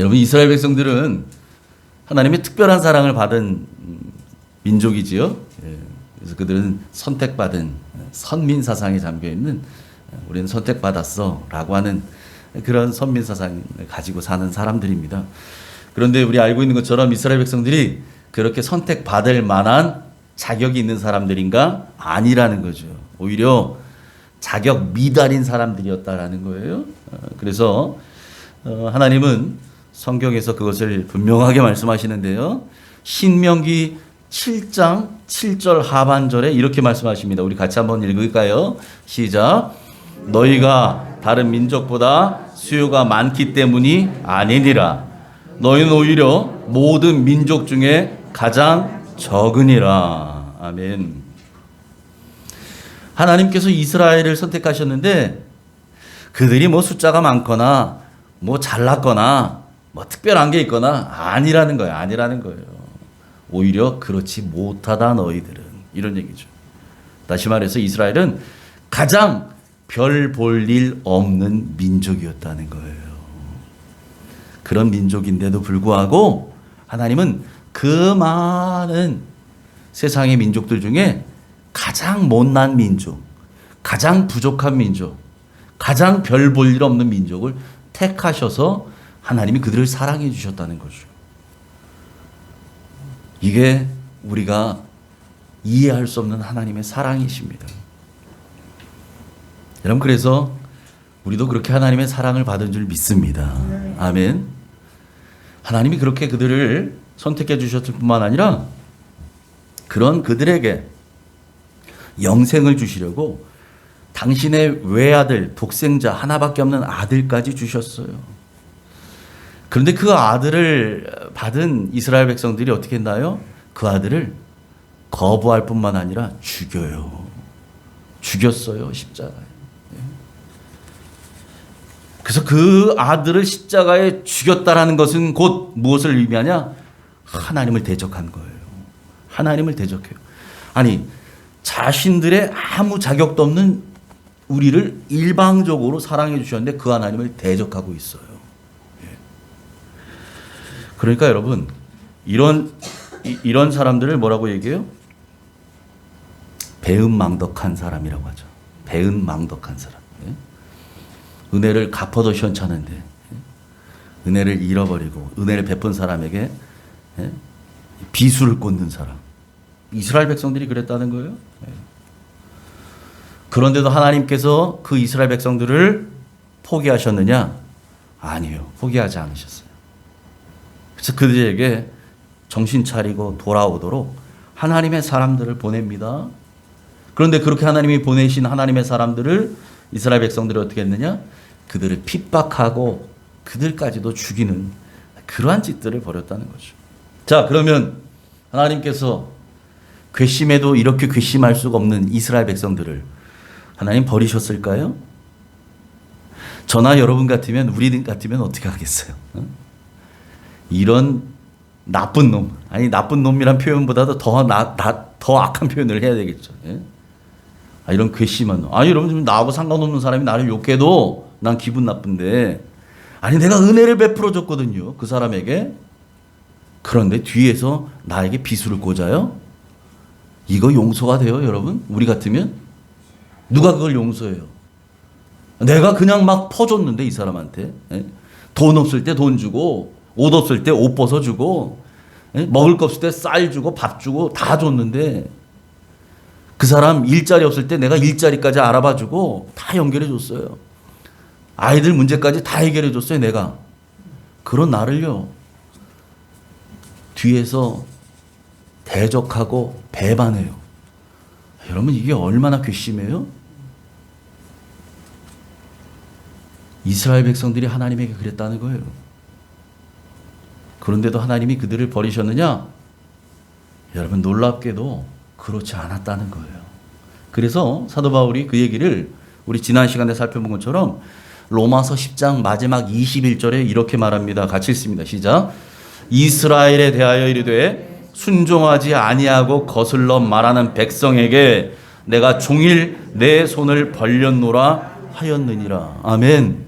여러분, 이스라엘 백성들은 하나님의 특별한 사랑을 받은 민족이지요. 그래서 그들은 선택받은 선민 사상에 잠겨 있는, 우리는 선택받았어 라고 하는 그런 선민 사상을 가지고 사는 사람들입니다. 그런데 우리 알고 있는 것처럼 이스라엘 백성들이 그렇게 선택받을 만한 자격이 있는 사람들인가? 아니라는 거죠. 오히려 자격 미달인 사람들이었다라는 거예요. 그래서 하나님은 성경에서 그것을 분명하게 말씀하시는데요. 신명기 7장 7절 하반절에 이렇게 말씀하십니다. 우리 같이 한번 읽을까요? 시작. 너희가 다른 민족보다 수요가 많기 때문이 아니니라. 너희는 오히려 모든 민족 중에 가장 적으니라. 아멘. 하나님께서 이스라엘을 선택하셨는데 그들이 뭐 숫자가 많거나 뭐 잘났거나 뭐 특별한 게 있거나 아니라는 거예요. 아니라는 거예요. 오히려 그렇지 못하다 너희들은, 이런 얘기죠. 다시 말해서 이스라엘은 가장 별 볼 일 없는 민족이었다는 거예요. 그런 민족인데도 불구하고 하나님은 그 많은 세상의 민족들 중에 가장 못난 민족, 가장 부족한 민족, 가장 별 볼 일 없는 민족을 택하셔서 하나님이 그들을 사랑해 주셨다는 거죠. 이게 우리가 이해할 수 없는 하나님의 사랑이십니다. 여러분, 그래서 우리도 그렇게 하나님의 사랑을 받은 줄 믿습니다. 아멘. 하나님이 그렇게 그들을 선택해 주셨을 뿐만 아니라 그런 그들에게 영생을 주시려고 당신의 외아들, 독생자 하나밖에 없는 아들까지 주셨어요. 그런데 그 아들을 받은 이스라엘 백성들이 어떻게 했나요? 그 아들을 거부할 뿐만 아니라 죽여요. 죽였어요, 십자가에. 그래서 그 아들을 십자가에 죽였다라는 것은 곧 무엇을 의미하냐? 하나님을 대적한 거예요. 하나님을 대적해요. 아니, 자신들의 아무 자격도 없는 우리를 일방적으로 사랑해 주셨는데 그 하나님을 대적하고 있어요. 그러니까 여러분, 이런 사람들을 뭐라고 얘기해요? 배은망덕한 사람이라고 하죠. 배은망덕한 사람. 은혜를 갚아도 시원찮은데 은혜를 잃어버리고 은혜를 베푼 사람에게 비수를 꽂는 사람. 이스라엘 백성들이 그랬다는 거예요. 그런데도 하나님께서 그 이스라엘 백성들을 포기하셨느냐? 아니에요. 포기하지 않으셨어요. 그래서 그들에게 정신 차리고 돌아오도록 하나님의 사람들을 보냅니다. 그런데 그렇게 하나님이 보내신 하나님의 사람들을 이스라엘 백성들이 어떻게 했느냐? 그들을 핍박하고 그들까지도 죽이는 그러한 짓들을 벌였다는 거죠. 자, 그러면 하나님께서 괘씸해도 이렇게 괘씸할 수가 없는 이스라엘 백성들을 하나님 버리셨을까요? 저나 여러분 같으면, 우리 같으면 어떻게 하겠어요? 이런 나쁜 놈, 아니 나쁜 놈이란 표현보다도 더 악한 표현을 해야 되겠죠. 이런 괘씸한 놈. 아니, 여러분, 나하고 상관없는 사람이 나를 욕해도 난 기분 나쁜데, 아니 내가 은혜를 베풀어 줬거든요, 그 사람에게. 그런데 뒤에서 나에게 비수를 꽂아요? 이거 용서가 돼요, 여러분? 우리 같으면? 누가 그걸 용서해요? 내가 그냥 막 퍼줬는데, 이 사람한테. 돈 없을 때 돈 주고, 옷 없을 때 옷 벗어주고, 먹을 거 없을 때 쌀 주고 밥 주고 다 줬는데, 그 사람 일자리 없을 때 내가 일자리까지 알아봐 주고 다 연결해 줬어요. 아이들 문제까지 다 해결해 줬어요, 내가. 그런 나를요, 뒤에서 대적하고 배반해요. 여러분, 이게 얼마나 괘씸해요? 이스라엘 백성들이 하나님에게 그랬다는 거예요. 그런데도 하나님이 그들을 버리셨느냐? 여러분, 놀랍게도 그렇지 않았다는 거예요. 그래서 사도 바울이 그 얘기를 우리 지난 시간에 살펴본 것처럼 로마서 10장 마지막 21절에 이렇게 말합니다. 같이 읽습니다. 시작. 이스라엘에 대하여 이르되 순종하지 아니하고 거슬러 말하는 백성에게 내가 종일 내 손을 벌렸노라 하였느니라. 아멘.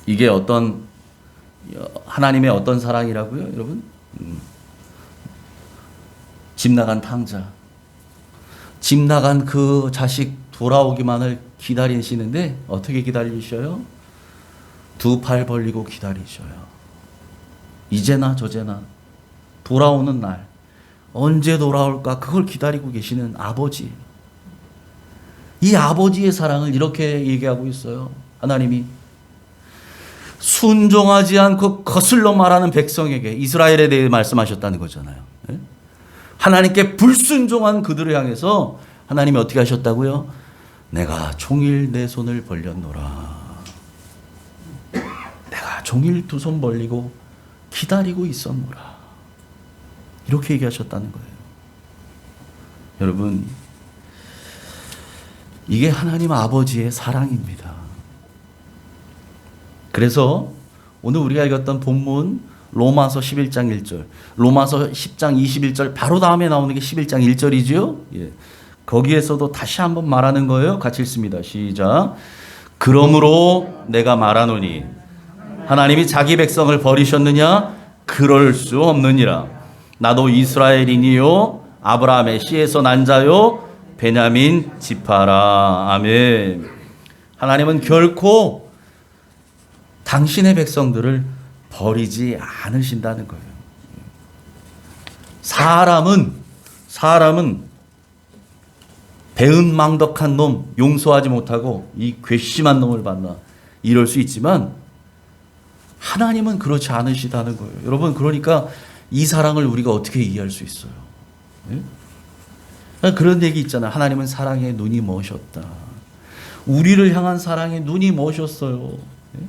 이게 하나님의 어떤 사랑이라고요, 여러분? 집 나간 탕자, 집 나간 그 자식 돌아오기만을 기다리시는데 어떻게 기다리셔요? 두 팔 벌리고 기다리셔요. 이제나 저제나 돌아오는 날, 언제 돌아올까 그걸 기다리고 계시는 아버지. 이 아버지의 사랑을 이렇게 얘기하고 있어요. 하나님이 순종하지 않고 거슬러 말하는 백성에게, 이스라엘에 대해 말씀하셨다는 거잖아요. 하나님께 불순종한 그들을 향해서 하나님이 어떻게 하셨다고요? 내가 종일 내 손을 벌렸노라. 내가 종일 두 손 벌리고 기다리고 있었노라. 이렇게 얘기하셨다는 거예요. 여러분, 이게 하나님 아버지의 사랑입니다. 그래서 오늘 우리가 읽었던 본문 로마서 11장 1절, 로마서 10장 21절 바로 다음에 나오는 게 11장 1절이죠. 예. 거기에서도 다시 한번 말하는 거예요. 같이 읽습니다. 시작. 그러므로 내가 말하노니 하나님이 자기 백성을 버리셨느냐? 그럴 수 없느니라. 나도 이스라엘인이요 아브라함의 씨에서 난 자요 베냐민 지파라. 아멘. 하나님은 결코 당신의 백성들을 버리지 않으신다는 거예요. 사람은 배은망덕한 놈 용서하지 못하고 이 괘씸한 놈을 만나 이럴 수 있지만 하나님은 그렇지 않으시다는 거예요. 여러분, 그러니까 이 사랑을 우리가 어떻게 이해할 수 있어요? 네? 그런 얘기 있잖아요. 하나님은 사랑에 눈이 머셨다. 우리를 향한 사랑에 눈이 머셨어요. 네?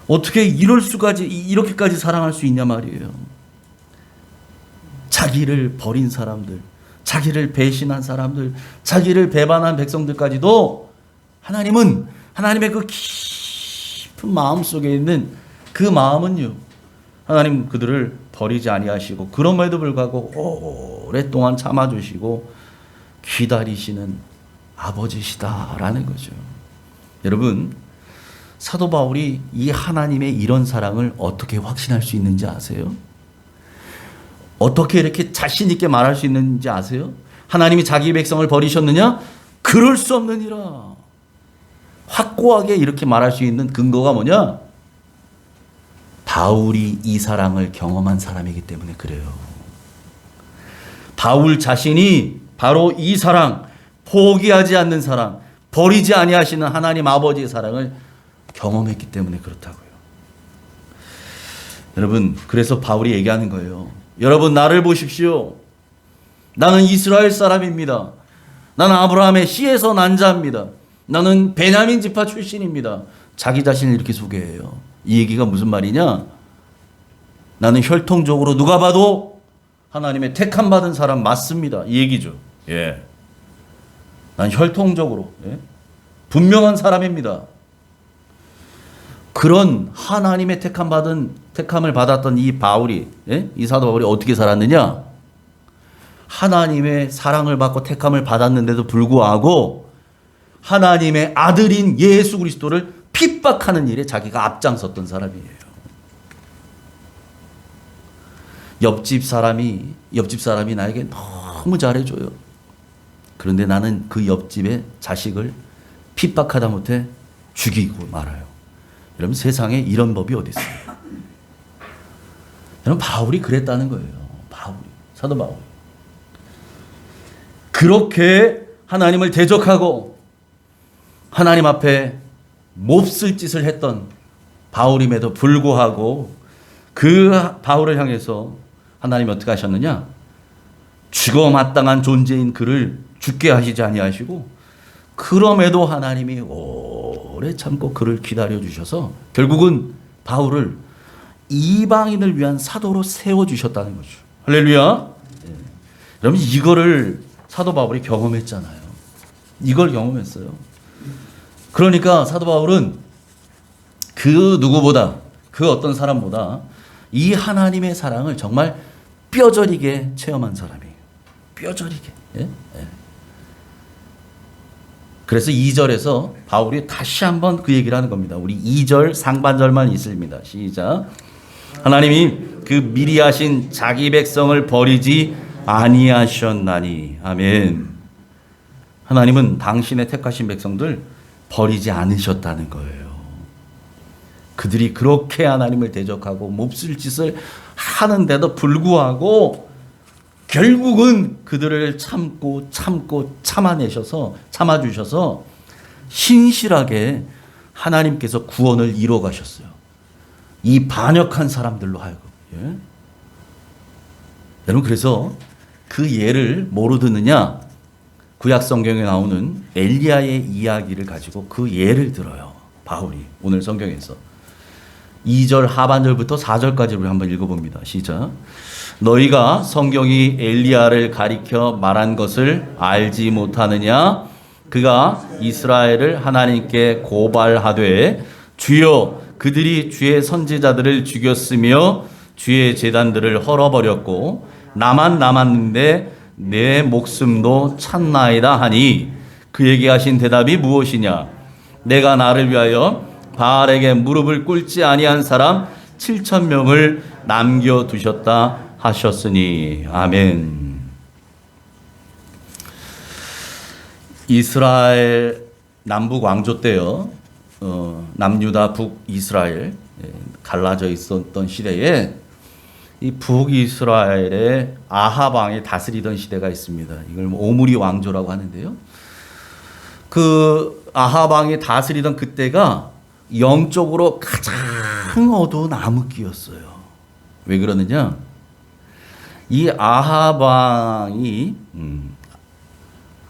어떻게 이렇게까지 사랑할 수 있냐 말이에요. 자기를 버린 사람들, 자기를 배신한 사람들, 자기를 배반한 백성들까지도 하나님은 하나님의 그 깊은 마음 속에 있는 그 마음은요, 하나님 그들을 버리지 아니하시고 그럼에도 불구하고 오랫동안 참아주시고 기다리시는 아버지시다라는 거죠. 여러분, 사도 바울이 이 하나님의 이런 사랑을 어떻게 확신할 수 있는지 아세요? 어떻게 이렇게 자신 있게 말할 수 있는지 아세요? 하나님이 자기 백성을 버리셨느냐? 그럴 수 없느니라. 확고하게 이렇게 말할 수 있는 근거가 뭐냐? 바울이 이 사랑을 경험한 사람이기 때문에 그래요. 바울 자신이 바로 이 사랑, 포기하지 않는 사랑, 버리지 아니하시는 하나님 아버지의 사랑을 경험했기 때문에 그렇다고요. 여러분, 그래서 바울이 얘기하는 거예요. 여러분, 나를 보십시오. 나는 이스라엘 사람입니다. 나는 아브라함의 씨에서 난 자입니다. 나는 베냐민 지파 출신입니다. 자기 자신을 이렇게 소개해요. 이 얘기가 무슨 말이냐? 나는 혈통적으로 누가 봐도 하나님의 택함 받은 사람 맞습니다. 이 얘기죠. 예. 난 혈통적으로 분명한 사람입니다. 그런 하나님의 택함을 받았던 이 바울이, 이 사도 바울이 어떻게 살았느냐? 하나님의 사랑을 받고 택함을 받았는데도 불구하고 하나님의 아들인 예수 그리스도를 핍박하는 일에 자기가 앞장섰던 사람이에요. 옆집 사람이 나에게 너무 잘해줘요. 그런데 나는 그 옆집의 자식을 핍박하다 못해 죽이고 말아요. 여러분, 세상에 이런 법이 어디 있어요? 여러분, 바울이 그랬다는 거예요. 사도 바울. 그렇게 하나님을 대적하고 하나님 앞에 몹쓸 짓을 했던 바울임에도 불구하고 그 바울을 향해서 하나님이 어떻게 하셨느냐? 죽어 마땅한 존재인 그를 죽게 하시지 아니하시고 그럼에도 하나님이 오래 참고 그를 기다려 주셔서 결국은 바울을 이방인을 위한 사도로 세워 주셨다는 거죠. 할렐루야. 여러분, 이거를 사도 바울이 경험했잖아요. 이걸 경험했어요. 그러니까 사도 바울은 그 누구보다, 그 어떤 사람보다 이 하나님의 사랑을 정말 뼈저리게 체험한 사람이에요. 뼈저리게. 예? 예. 그래서 2절에서 바울이 다시 한번 그 얘기를 하는 겁니다. 우리 2절 상반절만 있습니다. 시작. 하나님이 그 미리 하신 자기 백성을 버리지 아니하셨나니. 아멘. 하나님은 당신의 택하신 백성들 버리지 않으셨다는 거예요. 그들이 그렇게 하나님을 대적하고 몹쓸 짓을 하는데도 불구하고 결국은 그들을 참고 참아주셔서 신실하게 하나님께서 구원을 이루어 가셨어요. 이 반역한 사람들로 하여금. 예? 여러분, 그래서 그 예를 뭐로 듣느냐? 구약 성경에 나오는 엘리야의 이야기를 가지고 그 예를 들어요. 바울이 오늘 성경에서 2절 하반절부터 4절까지를 한번 읽어봅니다. 시작. 너희가 성경이 엘리야를 가리켜 말한 것을 알지 못하느냐? 그가 이스라엘을 하나님께 고발하되 주여 그들이 주의 선지자들을 죽였으며 주의 제단들을 헐어버렸고 나만 남았는데 내 목숨도 찼나이다 하니 그에게 하신 대답이 무엇이냐? 내가 나를 위하여 바알에게 무릎을 꿇지 아니한 사람 7,000명을 남겨두셨다 하셨으니. 아멘. 이스라엘 남북 왕조 때요, 남유다 북이스라엘 갈라져 있었던 시대에 이 북이스라엘의 아합 왕이 다스리던 시대가 있습니다. 이걸 오므리 왕조라고 하는데요. 그 아합 왕이 다스리던 그때가 영적으로 가장 어두운 암흑기였어요. 왜 그러느냐? 이 아합 왕이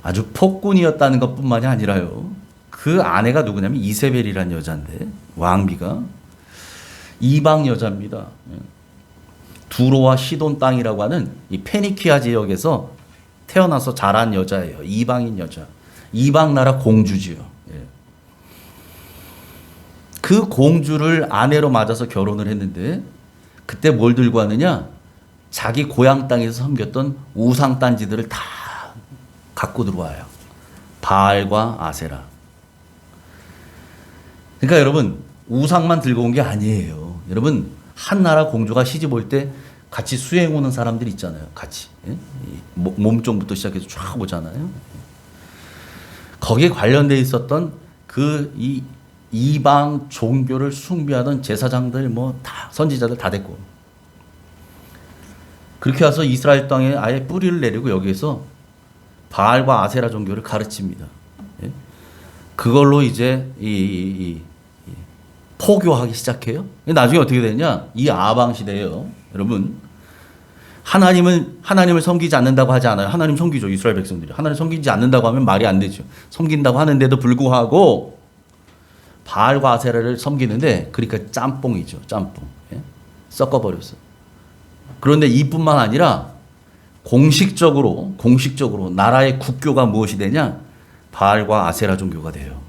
아주 폭군이었다는 것뿐만이 아니라요. 그 아내가 누구냐면 이세벨이라는 여자인데, 왕비가 이방 여자입니다. 두로와 시돈 땅이라고 하는 이 페니키아 지역에서 태어나서 자란 여자예요. 이방인 여자. 이방 나라 공주지요. 그 공주를 아내로 맞아서 결혼을 했는데 그때 뭘 들고 하느냐? 자기 고향 땅에서 섬겼던 우상 단지들을 다 갖고 들어와요. 바알과 아세라. 그러니까 여러분, 우상만 들고 온 게 아니에요. 여러분, 한 나라 공주가 시집 올 때 같이 수행 오는 사람들 있잖아요. 같이. 몸종부터 시작해서 쫙 오잖아요. 거기에 관련돼 있었던 그 이방 종교를 숭배하던 제사장들 다 선지자들 다 됐고, 그렇게 와서 이스라엘 땅에 아예 뿌리를 내리고 여기에서 바알과 아세라 종교를 가르칩니다. 그걸로 이제 포교하기 시작해요. 나중에 어떻게 되냐? 이 아방 시대예요. 여러분, 하나님을 섬기지 않는다고 하지 않아요. 하나님 섬기죠. 이스라엘 백성들이. 하나님 섬기지 않는다고 하면 말이 안 되죠. 섬긴다고 하는데도 불구하고 바알과 아세라를 섬기는데, 그러니까 짬뽕이죠. 짬뽕. 섞어버렸어. 그런데 이뿐만 아니라 공식적으로 나라의 국교가 무엇이 되냐? 바알과 아세라 종교가 돼요.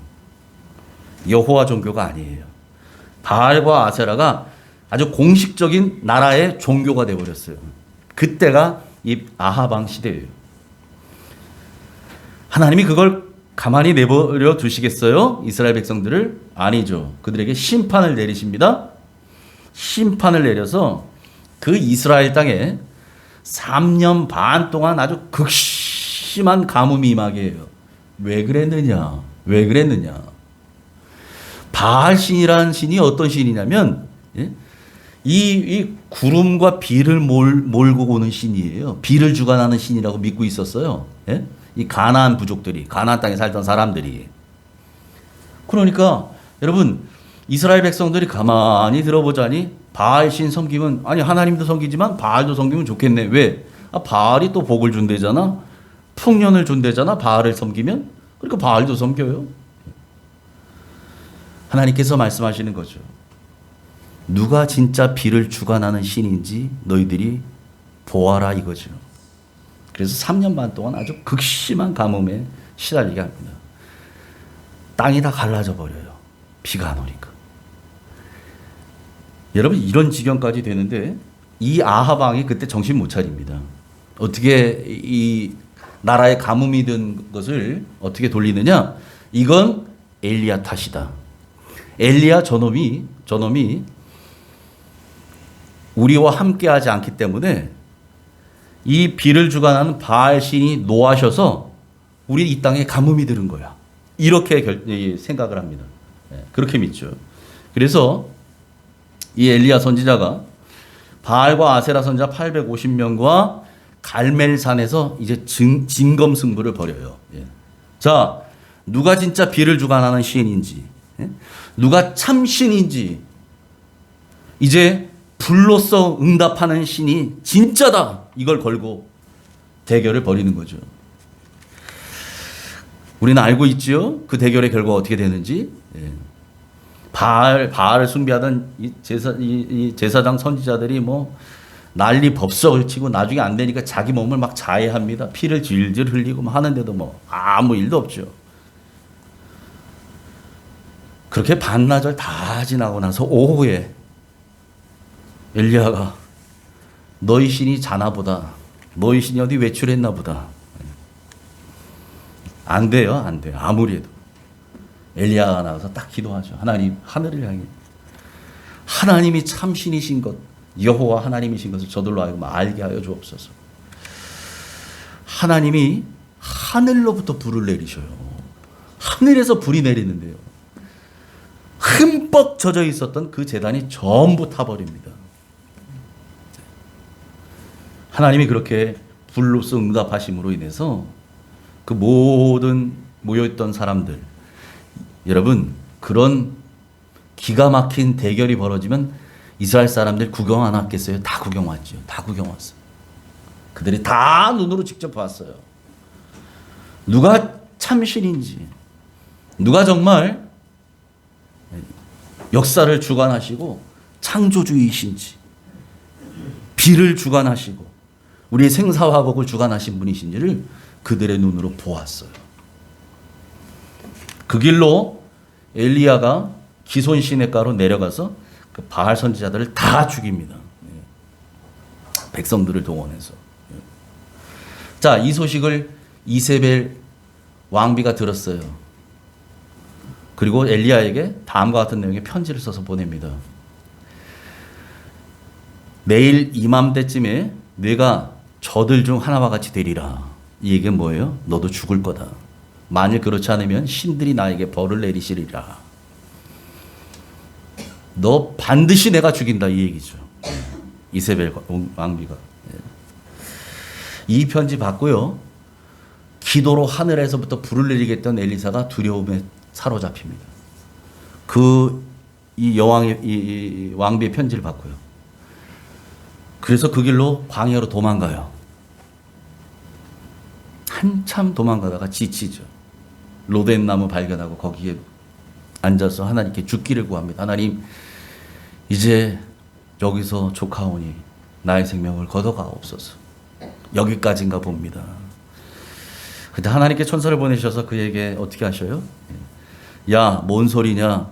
여호와 종교가 아니에요. 바알과 아세라가 아주 공식적인 나라의 종교가 되어버렸어요. 그때가 이 아하방 시대예요. 하나님이 그걸 가만히 내버려 두시겠어요? 이스라엘 백성들을? 아니죠. 그들에게 심판을 내리십니다. 심판을 내려서 그 이스라엘 땅에 3년 반 동안 아주 극심한 가뭄이 임하게 해요. 왜 그랬느냐? 바알 신이라는 신이 어떤 신이냐면, 이 구름과 비를 몰고 오는 신이에요. 비를 주관하는 신이라고 믿고 있었어요. 이 가나안 부족들이, 가나안 땅에 살던 사람들이. 그러니까 여러분, 이스라엘 백성들이 가만히 들어보자니 바알 신 섬기면, 아니 하나님도 섬기지만 바알도 섬기면 좋겠네. 왜? 바알이 또 복을 준대잖아. 풍년을 준대잖아. 바알을 섬기면. 그러니까 바알도 섬겨요. 하나님께서 말씀하시는 거죠. 누가 진짜 비를 주관하는 신인지 너희들이 보아라 이거죠. 그래서 3년 반 동안 아주 극심한 가뭄에 시달리게 합니다. 땅이 다 갈라져 버려요. 비가 안 오니까. 여러분, 이런 지경까지 되는데 이 아합 왕이 그때 정신 못 차립니다. 어떻게 이 나라에 가뭄이 든 것을 어떻게 돌리느냐? 이건 엘리야 탓이다. 엘리야 저놈이 우리와 함께하지 않기 때문에 이 비를 주관하는 바알 신이 노하셔서 우리 이 땅에 가뭄이 들은 거야. 이렇게 생각을 합니다. 그렇게 믿죠. 그래서 이 엘리야 선지자가 바알과 아세라 선지자 850명과 갈멜산에서 이제 진검승부를 벌여요. 자, 누가 진짜 비를 주관하는 신인지, 누가 참 신인지, 이제 불로써 응답하는 신이 진짜다, 이걸 걸고 대결을 벌이는 거죠. 우리는 알고 있지요. 그 대결의 결과가 어떻게 되는지. 바알을 숭배하던 이 제사장 선지자들이 뭐 난리 법석을 치고 나중에 안 되니까 자기 몸을 막 자해합니다. 피를 질질 흘리고 뭐 하는데도 뭐 아무 일도 없죠. 그렇게 반나절 다 지나고 나서 오후에 엘리야가 너희 신이 자나 보다. 너희 신이 어디 외출했나 보다. 안 돼요. 안 돼요. 아무리 해도. 엘리야가 나와서 딱 기도하죠. 하나님, 하늘을 향해. 하나님이 참 신이신 것, 여호와 하나님이신 것을 저들로 하여금 알게 하여 주옵소서. 하나님이 하늘로부터 불을 내리셔요. 하늘에서 불이 내리는데요. 흠뻑 젖어 있었던 그 제단이 전부 타버립니다. 하나님이 그렇게 불로서 응답하심으로 인해서 그 모든 모여있던 사람들, 여러분, 그런 기가 막힌 대결이 벌어지면 이스라엘 사람들 구경 안 왔겠어요? 다 구경 왔죠. 다 구경 왔어요. 그들이 다 눈으로 직접 봤어요. 누가 참신인지, 누가 정말 역사를 주관하시고 창조주이신지, 비를 주관하시고 우리의 생사화복을 주관하신 분이신지를 그들의 눈으로 보았어요. 그 길로 엘리야가 기손 시내가로 내려가서 그 바알 선지자들을 다 죽입니다. 백성들을 동원해서. 자, 이 소식을 이세벨 왕비가 들었어요. 그리고 엘리야에게 다음과 같은 내용의 편지를 써서 보냅니다. 내일 이맘때쯤에 내가 저들 중 하나와 같이 되리라. 이 얘기는 뭐예요? 너도 죽을 거다. 만일 그렇지 않으면 신들이 나에게 벌을 내리시리라. 너 반드시 내가 죽인다, 이 얘기죠. 이세벨 왕비가. 이 편지 받고요, 기도로 하늘에서부터 불을 내리겠다는 엘리사가 두려움에 사로잡힙니다. 이 여왕의 이 왕비의 편지를 받고요. 그래서 그 길로 광야로 도망가요. 한참 도망가다가 지치죠. 로덴 나무 발견하고 거기에 앉아서 하나님께 죽기를 구합니다. 하나님, 이제 여기서 족하오니 나의 생명을 걷어가옵소서. 여기까지인가 봅니다. 근데 하나님께 천사를 보내셔서 그에게 어떻게 하셔요? 야, 뭔 소리냐?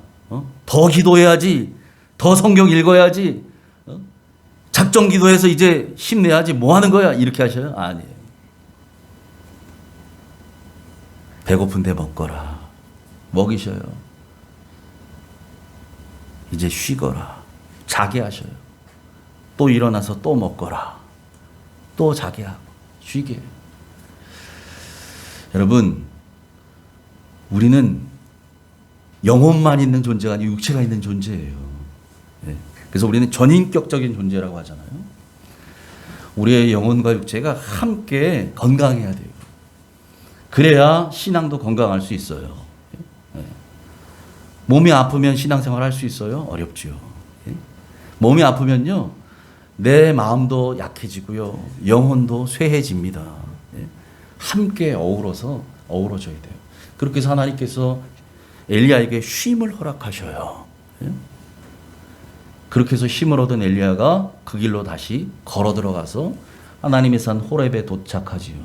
더 기도해야지. 더 성경 읽어야지. 작정 기도해서 이제 힘내야지. 뭐 하는 거야? 이렇게 하셔요? 아니에요. 배고픈데 먹거라. 먹이셔요. 이제 쉬거라. 자게 하셔요. 또 일어나서 또 먹거라. 또 자게 하고 쉬게. 여러분, 우리는 영혼만 있는 존재가 아니고 육체가 있는 존재예요. 그래서 우리는 전인격적인 존재라고 하잖아요. 우리의 영혼과 육체가 함께 건강해야 돼요. 그래야 신앙도 건강할 수 있어요. 몸이 아프면 신앙생활 할 수 있어요? 어렵지요. 몸이 아프면요, 내 마음도 약해지고요, 영혼도 쇠해집니다. 함께 어우러져야 돼요. 그렇게 해서 하나님께서 엘리야에게 쉼을 허락하셔요. 그렇게 해서 힘을 얻은 엘리야가 그 길로 다시 걸어 들어가서 하나님의 산 호렙에 도착하지요.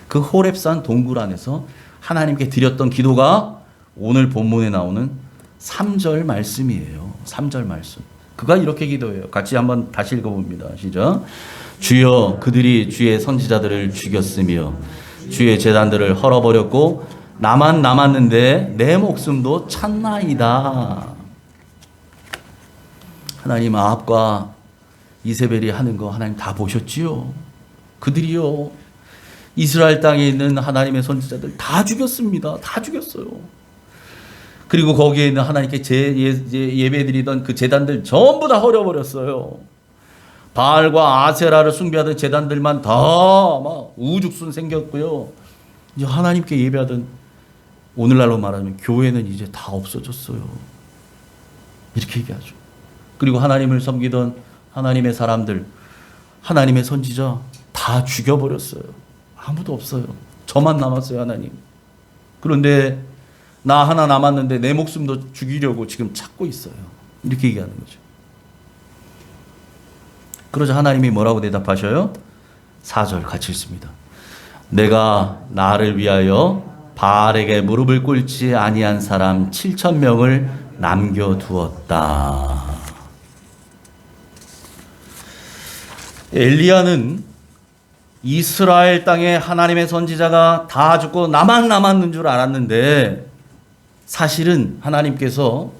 그 호렙산 동굴 안에서 하나님께 드렸던 기도가 오늘 본문에 나오는 3절 말씀이에요. 3절 말씀. 그가 이렇게 기도해요. 같이 한번 다시 읽어봅니다. 시작. 주여, 그들이 주의 선지자들을 죽였으며 주의 제단들을 헐어버렸고 나만 남았는데 내 목숨도 찾나이다. 하나님 아합과 이세벨이 하는 거 하나님 다 보셨지요. 그들이요 이스라엘 땅에 있는 하나님의 선지자들 다 죽였습니다. 다 죽였어요. 그리고 거기에 있는 하나님께 예배드리던 그 제단들 전부 다 헐어버렸어요. 바알과 아세라를 숭배하던 제단들만 다 막 우죽순 생겼고요. 이제 하나님께 예배하던, 오늘날로 말하면 교회는 이제 다 없어졌어요. 이렇게 얘기하죠. 그리고 하나님을 섬기던 하나님의 사람들, 하나님의 선지자 다 죽여버렸어요. 아무도 없어요. 저만 남았어요, 하나님. 그런데 나 하나 남았는데 내 목숨도 죽이려고 지금 찾고 있어요. 이렇게 얘기하는 거죠. 그러자 하나님이 뭐라고 대답하셔요? 4절 같이 읽습니다. 내가 나를 위하여 바알에게 무릎을 꿇지 아니한 사람 7,000명을 남겨두었다. 엘리야는 이스라엘 땅에 하나님의 선지자가 다 죽고 나만 남았는 줄 알았는데 사실은 하나님께서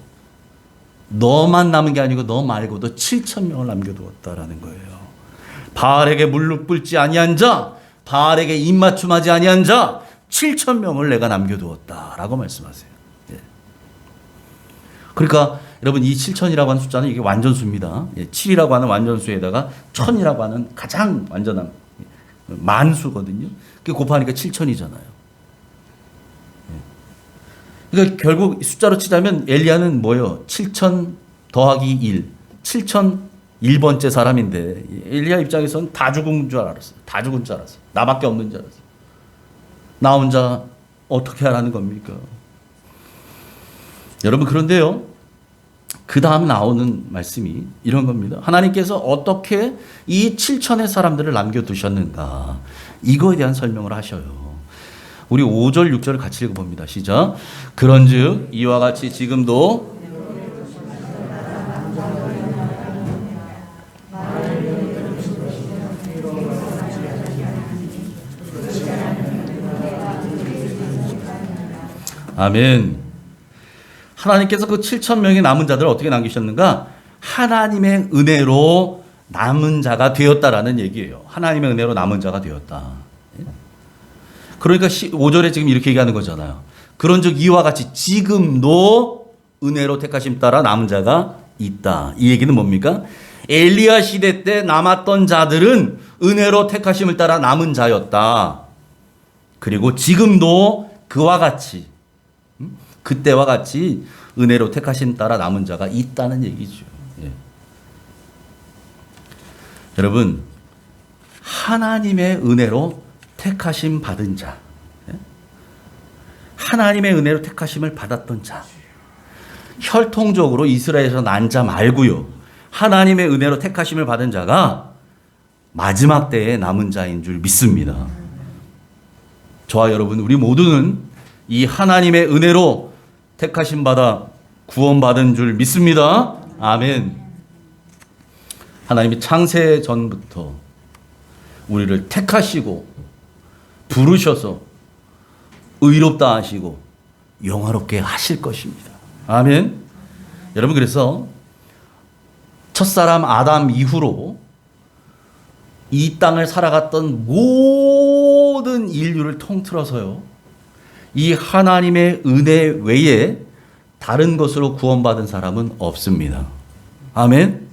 너만 남은 게 아니고 너 말고도 7,000명을 남겨두었다라는 거예요. 바알에게 무릎 꿇지 아니한 자, 바알에게 입맞춤하지 아니한 자 7,000명을 내가 남겨두었다라고 말씀하세요. 예. 그러니까 여러분 이 7,000이라고 하는 숫자는 이게 완전수입니다. 7이라고 하는 완전수에다가 1,000이라고 하는 가장 완전한 만수거든요. 그게 곱하니까 7,000이잖아요. 그러니까 결국 숫자로 치자면 엘리야는 뭐예요? 7,000 더하기 1. 7,001번째 사람인데 엘리야 입장에서는 다 죽은 줄 알았어요. 다 죽은 줄 알았어요. 나밖에 없는 줄 알았어요. 나 혼자 어떻게 하라는 겁니까? 여러분 그런데요. 그 다음 나오는 말씀이 이런 겁니다. 하나님께서 어떻게 이 7,000의 사람들을 남겨두셨는가. 이거에 대한 설명을 하셔요. 우리 5절, 6절을 같이 읽어봅니다. 시작. 그런즉 이와 같이 지금도 아멘. 하나님께서 그 7,000명의 남은 자들을 어떻게 남기셨는가? 하나님의 은혜로 남은 자가 되었다라는 얘기예요. 하나님의 은혜로 남은 자가 되었다. 그러니까 5절에 지금 이렇게 얘기하는 거잖아요. 그런즉 이와 같이 지금도 은혜로 택하심 따라 남은 자가 있다. 이 얘기는 뭡니까? 엘리야 시대 때 남았던 자들은 은혜로 택하심을 따라 남은 자였다. 그리고 지금도 그와 같이 그때와 같이 은혜로 택하심 따라 남은 자가 있다는 얘기죠. 예. 여러분 하나님의 은혜로 택하심 받은 자, 하나님의 은혜로 택하심을 받았던 자, 혈통적으로 이스라엘에서 난 자 말고요. 하나님의 은혜로 택하심을 받은 자가 마지막 때에 남은 자인 줄 믿습니다. 저와 여러분 우리 모두는 이 하나님의 은혜로 택하심 받아 구원받은 줄 믿습니다. 아멘. 하나님이 창세 전부터 우리를 택하시고 부르셔서 의롭다 하시고 영화롭게 하실 것입니다. 아멘. 여러분 그래서 첫사람 아담 이후로 이 땅을 살아갔던 모든 인류를 통틀어서요. 이 하나님의 은혜 외에 다른 것으로 구원받은 사람은 없습니다. 아멘.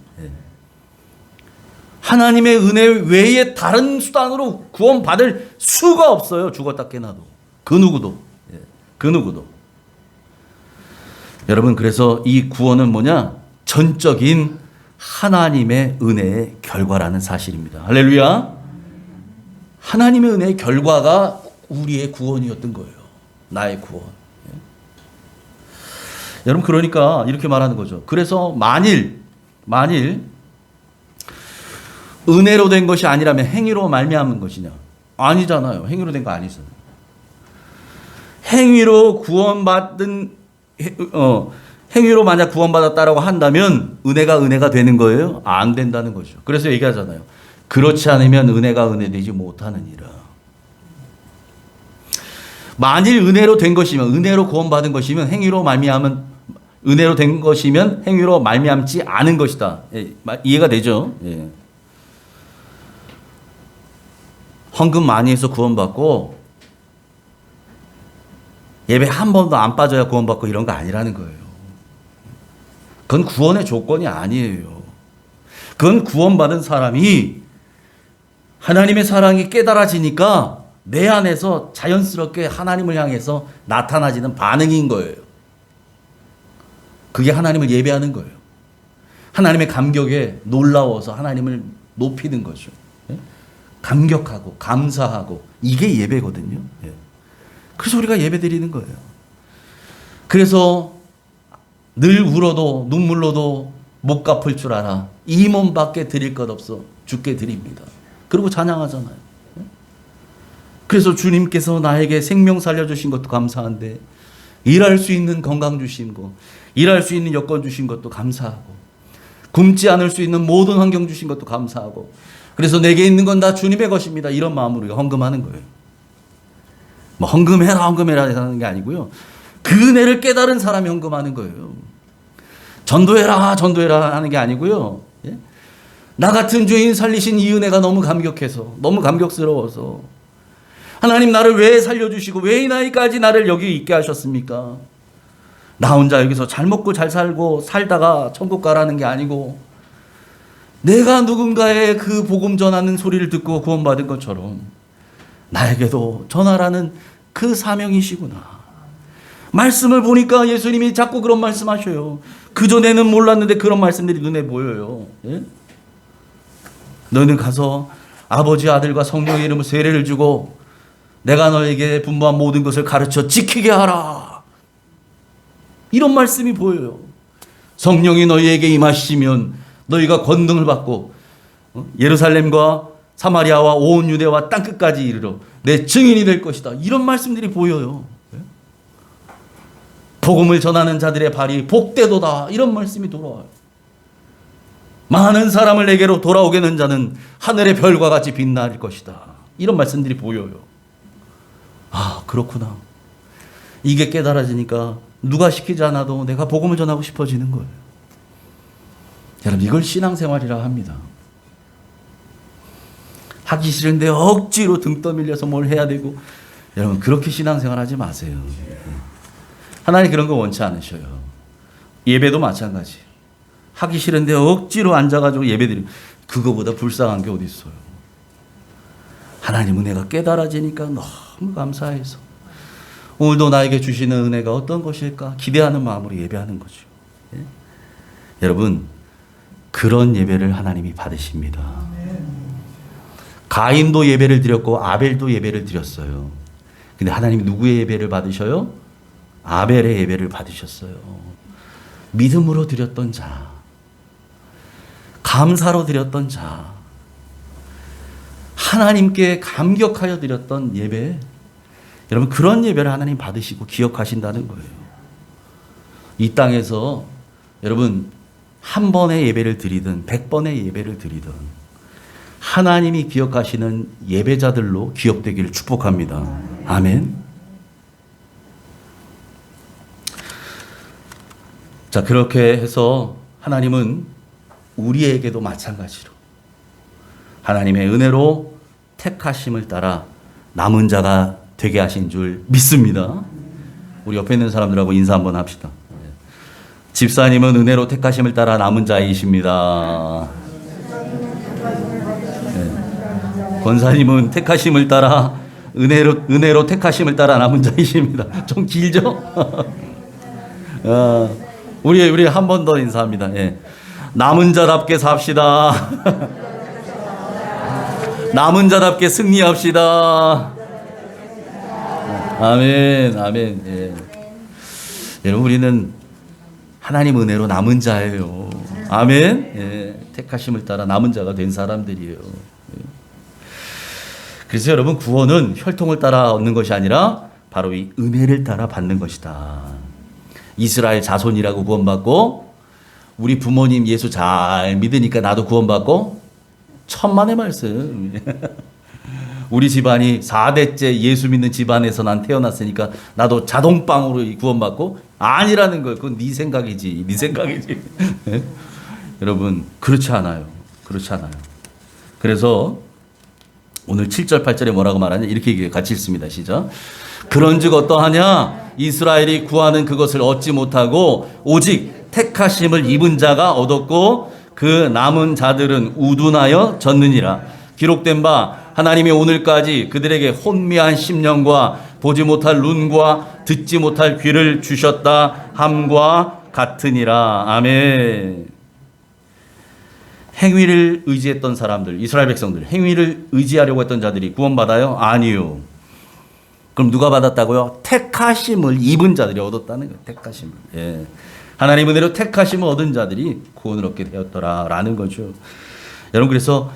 하나님의 은혜 외에 다른 수단으로 구원받을 수가 없어요. 죽었다 깨나도. 그 누구도. 그 누구도. 여러분 그래서 이 구원은 뭐냐? 전적인 하나님의 은혜의 결과라는 사실입니다. 할렐루야. 하나님의 은혜의 결과가 우리의 구원이었던 거예요. 나의 구원. 여러분 그러니까 이렇게 말하는 거죠. 그래서 만일 은혜로 된 것이 아니라면 행위로 말미암은 것이냐? 아니잖아요. 행위로 된 거 아니잖아요. 행위로 구원받은 행위로 만약 구원받았다라고 한다면 은혜가 되는 거예요? 안 된다는 거죠. 그래서 얘기하잖아요. 그렇지 않으면 은혜가 은혜되지 못하느니라. 만일 은혜로 된 것이면, 은혜로 구원받은 것이면 행위로 말미암은, 은혜로 된 것이면 행위로 말미암지 않은 것이다. 예, 이해가 되죠? 예. 헌금 많이 해서 구원받고 예배 한 번도 안 빠져야 구원받고 이런 거 아니라는 거예요. 그건 구원의 조건이 아니에요. 그건 구원받은 사람이 하나님의 사랑이 깨달아지니까 내 안에서 자연스럽게 하나님을 향해서 나타나지는 반응인 거예요. 그게 하나님을 예배하는 거예요. 하나님의 감격에 놀라워서 하나님을 높이는 거죠. 감격하고 감사하고 이게 예배거든요. 그래서 우리가 예배 드리는 거예요. 그래서 늘 울어도 눈물로도 못 갚을 줄 알아. 이 몸밖에 드릴 것 없어 주께 드립니다. 그리고 찬양하잖아요. 그래서 주님께서 나에게 생명 살려주신 것도 감사한데 일할 수 있는 건강 주신 거, 일할 수 있는 여건 주신 것도 감사하고, 굶지 않을 수 있는 모든 환경 주신 것도 감사하고, 그래서 내게 있는 건 다 주님의 것입니다. 이런 마음으로 우리가 헌금하는 거예요. 뭐 헌금해라 하는 게 아니고요. 그 은혜를 깨달은 사람이 헌금하는 거예요. 전도해라 하는 게 아니고요. 나 같은 죄인 살리신 이 은혜가 너무 감격해서, 너무 감격스러워서, 하나님 나를 왜 살려주시고 왜 이 나이까지 나를 여기 있게 하셨습니까? 나 혼자 여기서 잘 먹고 잘 살고 살다가 천국 가라는 게 아니고, 내가 누군가의 그 복음 전하는 소리를 듣고 구원받은 것처럼 나에게도 전하라는 그 사명이시구나. 말씀을 보니까 예수님이 자꾸 그런 말씀하셔요. 그전에는 몰랐는데 그런 말씀들이 눈에 보여요. 예? 너는 가서 아버지, 아들과 성령의 이름으로 세례를 주고 내가 너에게 분부한 모든 것을 가르쳐 지키게 하라. 이런 말씀이 보여요. 성령이 너희에게 임하시면 너희가 권능을 받고 예루살렘과 사마리아와 온 유대와 땅끝까지 이르러 내 증인이 될 것이다. 이런 말씀들이 보여요. 복음을 전하는 자들의 발이 복되도다. 이런 말씀이 돌아와요. 많은 사람을 내게로 돌아오게 하는 자는 하늘의 별과 같이 빛날 것이다. 이런 말씀들이 보여요. 아, 그렇구나. 이게 깨달아지니까 누가 시키지 않아도 내가 복음을 전하고 싶어지는 거예요. 여러분, 이걸 신앙생활이라 합니다. 하기 싫은데 억지로 등 떠밀려서 뭘 해야 되고, 여러분 그렇게 신앙생활 하지 마세요. 하나님 그런 거 원치 않으셔요. 예배도 마찬가지. 하기 싫은데 억지로 앉아가지고 예배드리고, 그거보다 불쌍한 게 어디 있어요. 하나님 은혜가 깨달아지니까 너무 감사해서 오늘도 나에게 주시는 은혜가 어떤 것일까 기대하는 마음으로 예배하는 거죠. 예? 여러분, 그런 예배를 하나님이 받으십니다. 가인도 예배를 드렸고 아벨도 예배를 드렸어요. 근데 하나님이 누구의 예배를 받으셔요? 아벨의 예배를 받으셨어요. 믿음으로 드렸던 자, 감사로 드렸던 자, 하나님께 감격하여 드렸던 예배, 여러분 그런 예배를 하나님 받으시고 기억하신다는 거예요. 이 땅에서 여러분 한 번의 예배를 드리든 100번의 예배를 드리든 하나님이 기억하시는 예배자들로 기억되기를 축복합니다. 아멘. 자, 그렇게 해서 하나님은 우리에게도 마찬가지로 하나님의 은혜로 택하심을 따라 남은 자가 되게 하신 줄 믿습니다. 우리 옆에 있는 사람들하고 인사 한번 합시다. 집사님은 은혜로 택하심을 따라 남은 자이십니다. 네. 권사님은 택하심을 따라 은혜로 택하심을 따라 남은 자이십니다. 좀 길죠? 우리 한 번 더 인사합니다. 예. 남은 자답게 삽시다. 남은 자답게 승리합시다. 아멘, 아멘. 예. 여러분, 우리는 하나님 은혜로 남은 자예요. 아멘. 예. 택하심을 따라 남은 자가 된 사람들이에요. 예. 그래서 여러분, 구원은 혈통을 따라 얻는 것이 아니라 바로 이 은혜를 따라 받는 것이다. 이스라엘 자손이라고 구원받고, 우리 부모님 예수 잘 믿으니까 나도 구원받고, 천만의 말씀. 우리 집안이 4대째 예수 믿는 집안에서 난 태어났으니까 나도 자동빵으로 구원받고 아니라는 거예요. 그건 네 생각이지. 네 생각이지. 네? 여러분 그렇지 않아요. 그렇지 않아요. 그래서 오늘 7절 8절에 뭐라고 말하냐 이렇게 얘기해요. 같이 읽습니다. 시작. 그런즉 어떠하냐 이스라엘이 구하는 그것을 얻지 못하고 오직 택하심을 입은 자가 얻었고 그 남은 자들은 우둔하여 졌느니라. 기록된 바 하나님이 오늘까지 그들에게 혼미한 심령과 보지 못할 눈과 듣지 못할 귀를 주셨다 함과 같으니라. 아멘. 행위를 의지했던 사람들, 이스라엘 백성들, 행위를 의지하려고 했던 자들이 구원받아요? 아니요. 그럼 누가 받았다고요? 택하심을 입은 자들이 얻었다는 거예요. 택하심을. 예. 하나님 은혜로 택하심을 얻은 자들이 구원을 얻게 되었더라라는 거죠. 여러분 그래서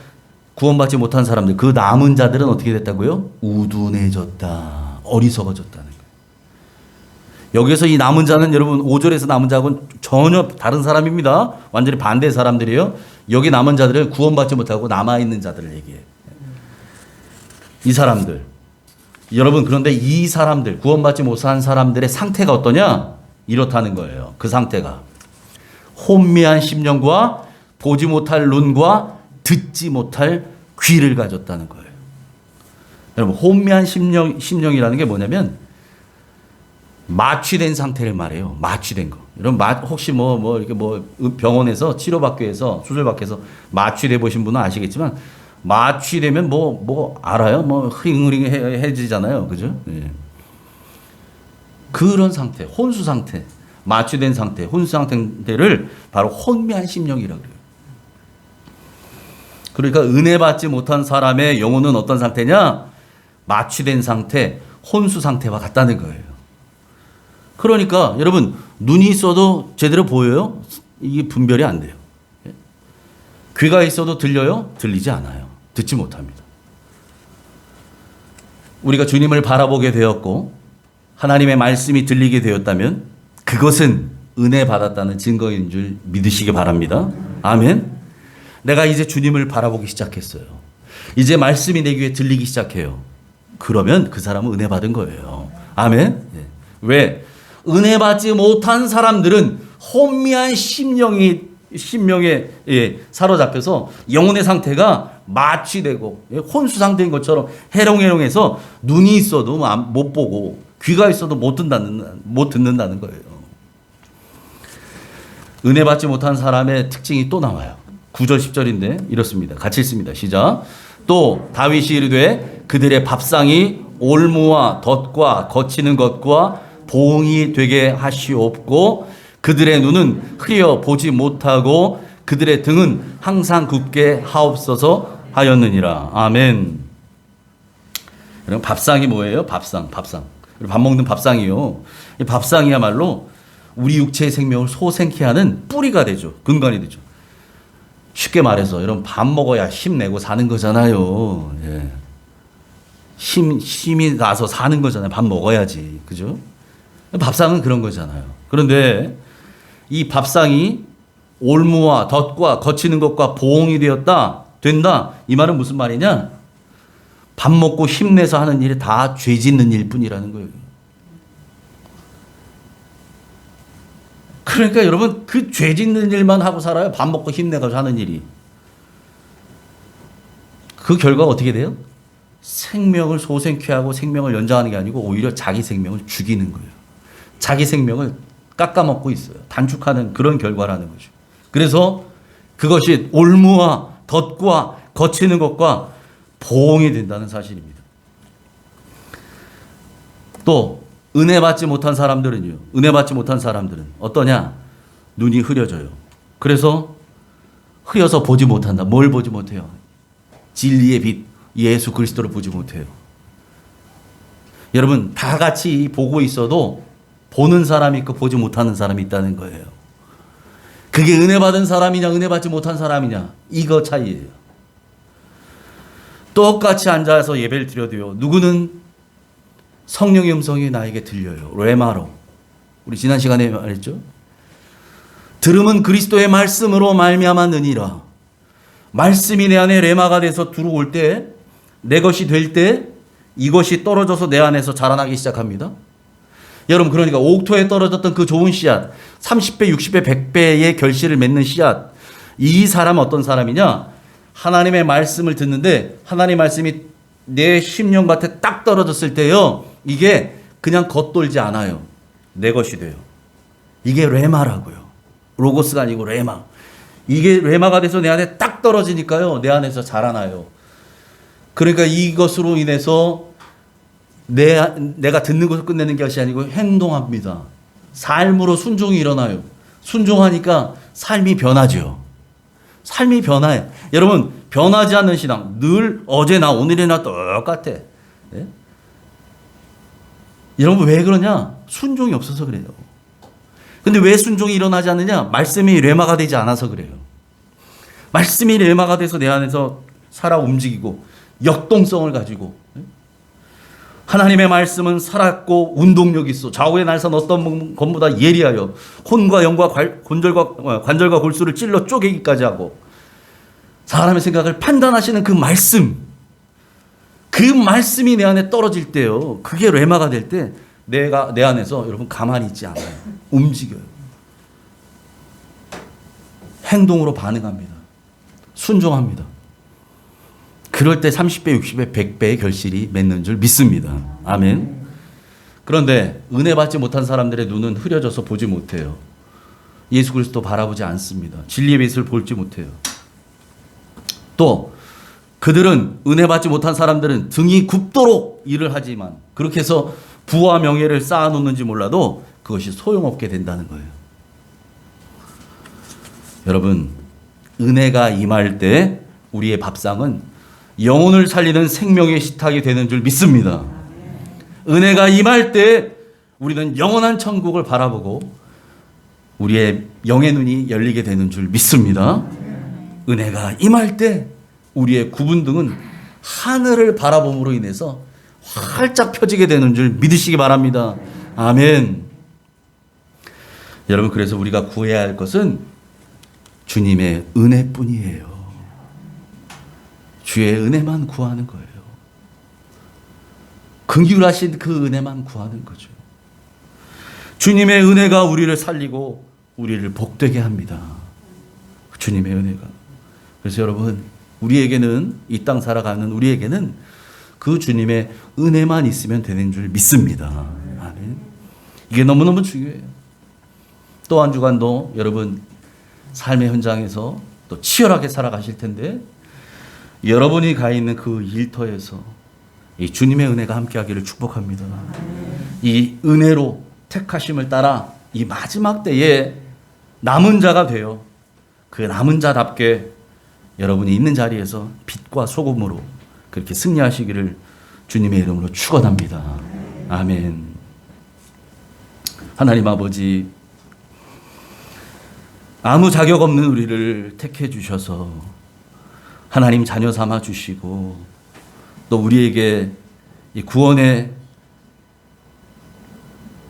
구원받지 못한 사람들, 그 남은 자들은 어떻게 됐다고요? 우둔해졌다. 어리석어졌다는 거예요. 여기서 이 남은 자는 여러분 5절에서 남은 자하고는 전혀 다른 사람입니다. 완전히 반대의 사람들이에요. 여기 남은 자들은 구원받지 못하고 남아있는 자들을 얘기해요. 이 사람들. 여러분 그런데 이 사람들, 구원받지 못한 사람들의 상태가 어떠냐? 이렇다는 거예요. 그 상태가. 혼미한 심령과 보지 못할 눈과 듣지 못할 귀를 가졌다는 거예요. 여러분 혼미한 심령이라는 게 뭐냐면 마취된 상태를 말해요. 마취된 거. 여러분 혹시 이렇게 병원에서 치료받기 위해서 수술받기 위해서 마취돼 보신 분은 아시겠지만 마취되면 알아요? 흐링흐링해지잖아요. 그죠? 예. 그런 상태, 혼수 상태, 마취된 상태, 혼수 상태를 바로 혼미한 심령이라고 그래요. 그러니까 은혜 받지 못한 사람의 영혼은 어떤 상태냐? 마취된 상태, 혼수 상태와 같다는 거예요. 그러니까 여러분 눈이 있어도 제대로 보여요? 이게 분별이 안 돼요. 귀가 있어도 들려요? 들리지 않아요. 듣지 못합니다. 우리가 주님을 바라보게 되었고 하나님의 말씀이 들리게 되었다면 그것은 은혜 받았다는 증거인 줄 믿으시기 바랍니다. 아멘. 내가 이제 주님을 바라보기 시작했어요. 이제 말씀이 내 귀에 들리기 시작해요. 그러면 그 사람은 은혜 받은 거예요. 아멘. 왜? 은혜 받지 못한 사람들은 혼미한 심령에 사로잡혀서 영혼의 상태가 마취되고 혼수 상태인 것처럼 해롱해롱해서 눈이 있어도 못 보고 귀가 있어도 못 듣는다는 거예요. 은혜 받지 못한 사람의 특징이 또 나와요. 9절 10절인데 이렇습니다. 같이 읽습니다. 시작. 또 다윗이 이르되 그들의 밥상이 올무와 덫과 거치는 것과 보응이 되게 하시옵고 그들의 눈은 흐려 보지 못하고 그들의 등은 항상 굽게 하옵소서 하였느니라. 아멘. 여러분 밥상이 뭐예요? 밥상. 밥 먹는 밥상이요. 이 밥상이야말로 우리 육체의 생명을 소생케 하는 뿌리가 되죠. 근간이 되죠. 쉽게 말해서 여러분 밥 먹어야 힘내고 사는 거잖아요. 예. 힘이 나서 사는 거잖아요. 밥 먹어야지. 그죠? 밥상은 그런 거잖아요. 그런데 이 밥상이 올무와 덫과 거치는 것과 보응이 된다. 이 말은 무슨 말이냐? 밥 먹고 힘내서 하는 일이 다 죄 짓는 일뿐이라는 거예요. 그러니까 여러분 그 죄 짓는 일만 하고 살아요. 밥 먹고 힘내가지고 하는 일이. 그 결과가 어떻게 돼요? 생명을 소생케 하고 생명을 연장하는 게 아니고 오히려 자기 생명을 죽이는 거예요. 자기 생명을 깎아먹고 있어요. 단축하는 그런 결과라는 거죠. 그래서 그것이 올무와 덫과 거치는 것과 보응이 된다는 사실입니다. 또 은혜 받지 못한 사람들은 어떠냐? 눈이 흐려져요. 그래서 흐려서 보지 못한다. 뭘 보지 못해요? 진리의 빛 예수 그리스도를 보지 못해요. 여러분 다 같이 보고 있어도 보는 사람이 있고 보지 못하는 사람이 있다는 거예요. 그게 은혜 받은 사람이냐 은혜 받지 못한 사람이냐 이거 차이예요. 똑같이 앉아서 예배를 드려도요. 누구는 성령의 음성이 나에게 들려요. 레마로. 우리 지난 시간에 말했죠. 들음은 그리스도의 말씀으로 말미암았느니라. 말씀이 내 안에 레마가 돼서 들어올 때 내 것이 될 때 이것이 떨어져서 내 안에서 자라나기 시작합니다. 여러분, 그러니까 옥토에 떨어졌던 그 좋은 씨앗, 30배, 60배, 100배의 결실을 맺는 씨앗, 이 사람은 어떤 사람이냐? 하나님의 말씀을 듣는데 하나님의 말씀이 내 심령밭에 딱 떨어졌을 때요, 이게 그냥 겉돌지 않아요. 내 것이 돼요. 이게 레마라고요. 로고스가 아니고 레마. 이게 레마가 돼서 내 안에 딱 떨어지니까요, 내 안에서 자라나요. 그러니까 이것으로 인해서 내가 듣는 것을 끝내는 것이 아니고 행동합니다. 삶으로 순종이 일어나요. 순종하니까 삶이 변하죠. 삶이 변해요. 여러분, 변하지 않는 신앙, 늘 어제나 오늘이나 똑같아. 네? 여러분, 왜 그러냐? 순종이 없어서 그래요. 근데 왜 순종이 일어나지 않느냐? 말씀이 레마가 되지 않아서 그래요. 말씀이 레마가 돼서 내 안에서 살아 움직이고 역동성을 가지고, 하나님의 말씀은 살았고 운동력이 있어. 좌우의 날선 어떤 것보다 예리하여 혼과 영과 관절과 골수를 찔러 쪼개기까지 하고, 사람의 생각을 판단하시는 그 말씀이 내 안에 떨어질 때요, 그게 레마가 될 때 내가 내 안에서 여러분 가만히 있지 않아요. 움직여요. 행동으로 반응합니다. 순종합니다. 그럴 때 30배, 60배, 100배의 결실이 맺는 줄 믿습니다. 아멘. 그런데 은혜 받지 못한 사람들의 눈은 흐려져서 보지 못해요. 예수 그리스도 바라보지 않습니다. 진리의 빛을 볼지 못해요. 또 그들은, 은혜 받지 못한 사람들은 등이 굽도록 일을 하지만, 그렇게 해서 부와 명예를 쌓아놓는지 몰라도 그것이 소용없게 된다는 거예요. 여러분, 은혜가 임할 때 우리의 밥상은 영혼을 살리는 생명의 식탁이 되는 줄 믿습니다. 은혜가 임할 때 우리는 영원한 천국을 바라보고 우리의 영의 눈이 열리게 되는 줄 믿습니다. 은혜가 임할 때 우리의 굽은 등은 하늘을 바라봄으로 인해서 활짝 펴지게 되는 줄 믿으시기 바랍니다. 아멘. 여러분, 그래서 우리가 구해야 할 것은 주님의 은혜뿐이에요. 주의 은혜만 구하는 거예요. 긍휼하신 그 은혜만 구하는 거죠. 주님의 은혜가 우리를 살리고 우리를 복되게 합니다. 주님의 은혜가. 그래서 여러분, 우리에게는, 이 땅 살아가는 우리에게는 그 주님의 은혜만 있으면 되는 줄 믿습니다. 아멘. 이게 너무너무 중요해요. 또 한 주간도 여러분 삶의 현장에서 또 치열하게 살아가실 텐데, 여러분이 가 있는 그 일터에서 이 주님의 은혜가 함께하기를 축복합니다. 이 은혜로 택하심을 따라 이 마지막 때에 남은 자가 되어 그 남은 자답게 여러분이 있는 자리에서 빛과 소금으로 그렇게 승리하시기를 주님의 이름으로 축원합니다. 아멘. 하나님 아버지, 아무 자격 없는 우리를 택해 주셔서 하나님 자녀 삼아 주시고, 또 우리에게 이 구원의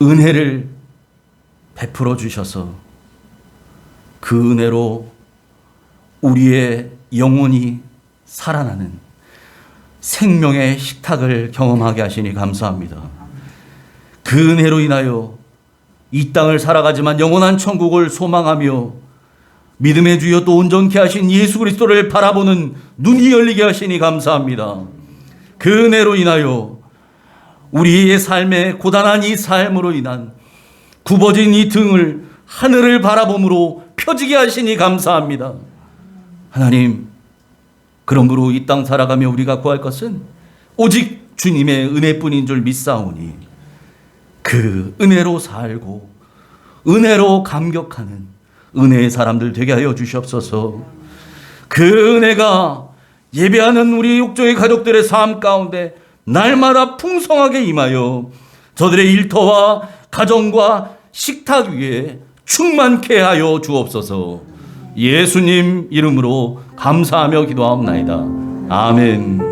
은혜를 베풀어 주셔서 그 은혜로 우리의 영혼이 살아나는 생명의 식탁을 경험하게 하시니 감사합니다. 그 은혜로 인하여 이 땅을 살아가지만 영원한 천국을 소망하며 믿음의 주여 또 온전케 하신 예수 그리스도를 바라보는 눈이 열리게 하시니 감사합니다. 그 은혜로 인하여 우리의 삶에, 고단한 이 삶으로 인한 굽어진 이 등을 하늘을 바라봄으로 펴지게 하시니 감사합니다. 하나님, 그러므로 이 땅 살아가며 우리가 구할 것은 오직 주님의 은혜뿐인 줄 믿사오니 그 은혜로 살고 은혜로 감격하는 은혜의 사람들 되게 하여 주시옵소서. 그 은혜가 예배하는 우리 육종의 가족들의 삶 가운데 날마다 풍성하게 임하여 저들의 일터와 가정과 식탁 위에 충만케 하여 주옵소서. 예수님 이름으로 감사하며 기도하옵나이다. 아멘.